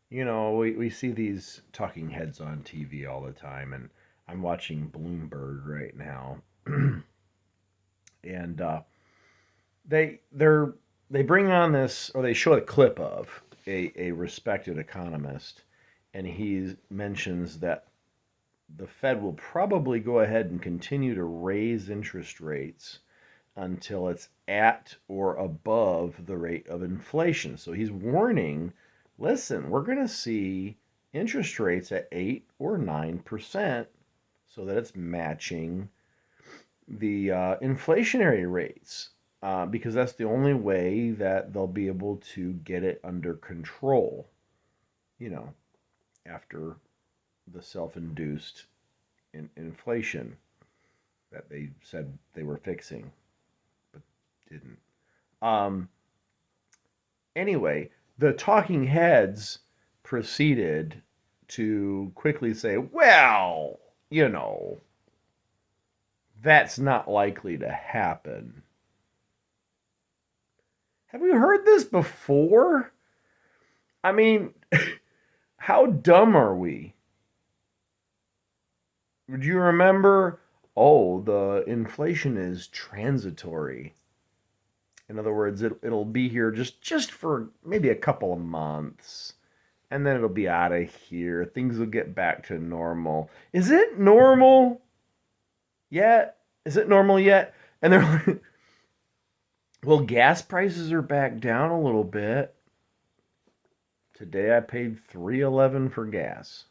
we see these talking heads on TV all the time, and I'm watching Bloomberg right now, and they're they bring on this, or they show a clip of a respected economist, and he mentions that the Fed will probably go ahead and continue to raise interest rates until it's at or above the rate of inflation. So he's warning, listen, we're going to see interest rates at 8 or 9% so that it's matching the inflationary rates, because that's the only way that they'll be able to get it under control, you know, after the self induced inflation that they said they were fixing, but didn't. Um, anyway, the talking heads proceeded to quickly say, well, you know, that's not likely to happen. Have you heard this before? I mean, how dumb are we? Would you remember? Oh, the inflation is transitory. In other words, it'll be here just for maybe a couple of months, and then it'll be out of here. Things will get back to normal. Is it normal yet? Is it normal yet? And they're like, well, gas prices are back down a little bit. Today I paid 3.11 for gas.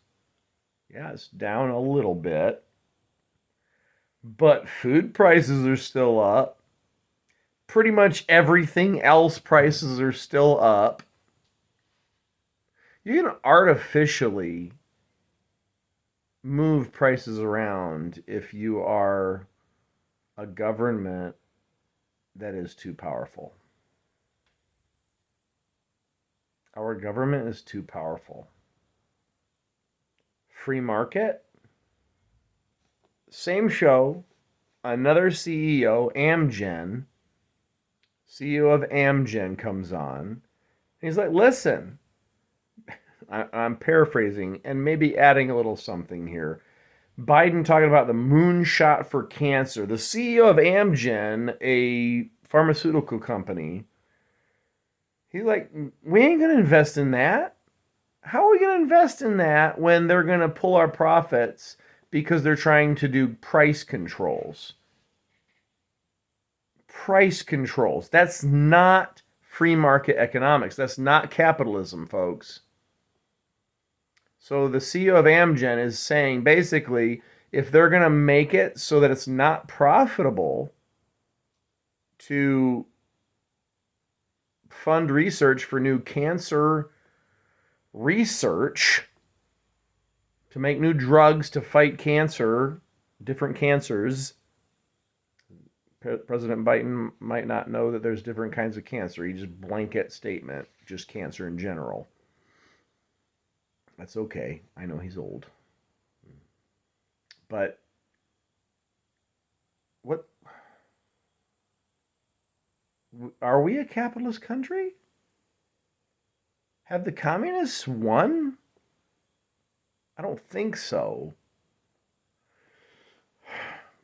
Yeah, it's down a little bit, but food prices are still up. Pretty much everything else prices are still up. You can artificially move prices around if you are a government that is too powerful. Our government is too powerful. Free market, same show, another CEO, CEO of Amgen comes on. He's like, listen, I'm paraphrasing and maybe adding a little something here. Biden talking about the moonshot for cancer. The CEO of Amgen, a pharmaceutical company, he's like, we ain't going to invest in that. How are we going to invest in that when they're going to pull our profits because they're trying to do price controls? Price controls. That's not free market economics. That's not capitalism, folks. So the CEO of Amgen is saying basically, if they're going to make it so that it's not profitable to fund research for new cancer research, to make new drugs to fight cancer, different cancers. President Biden might not know that there's different kinds of cancer. He just blanket statement, just cancer in general. That's okay. I know he's old. But what, are we a capitalist country? Have the communists won? I don't think so.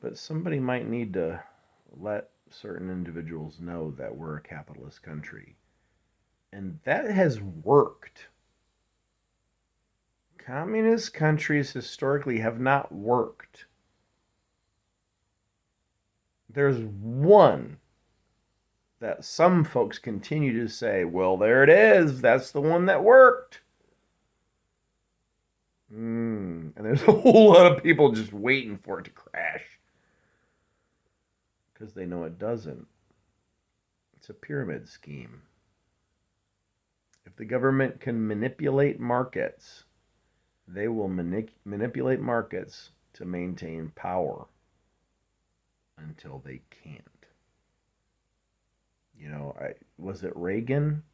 But somebody might need to let certain individuals know that we're a capitalist country. And that has worked. Communist countries historically have not worked. There's one that some folks continue to say, well, there it is. That's the one that worked. And there's a whole lot of people just waiting for it to crash because they know it doesn't. It's a pyramid scheme. If the government can manipulate markets, they will manipulate markets to maintain power until they can't. Was it Reagan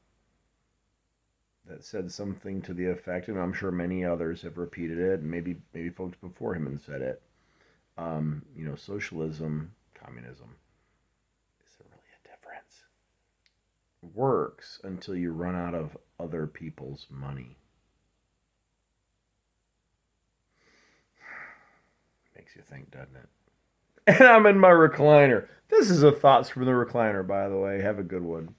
that said something to the effect, and I'm sure many others have repeated it, and maybe folks before him have said it. Socialism, communism, is there really a difference? Works until you run out of other people's money. makes you think, doesn't it? And I'm in my recliner. This is a Thoughts from the Recliner, by the way. Have a good one.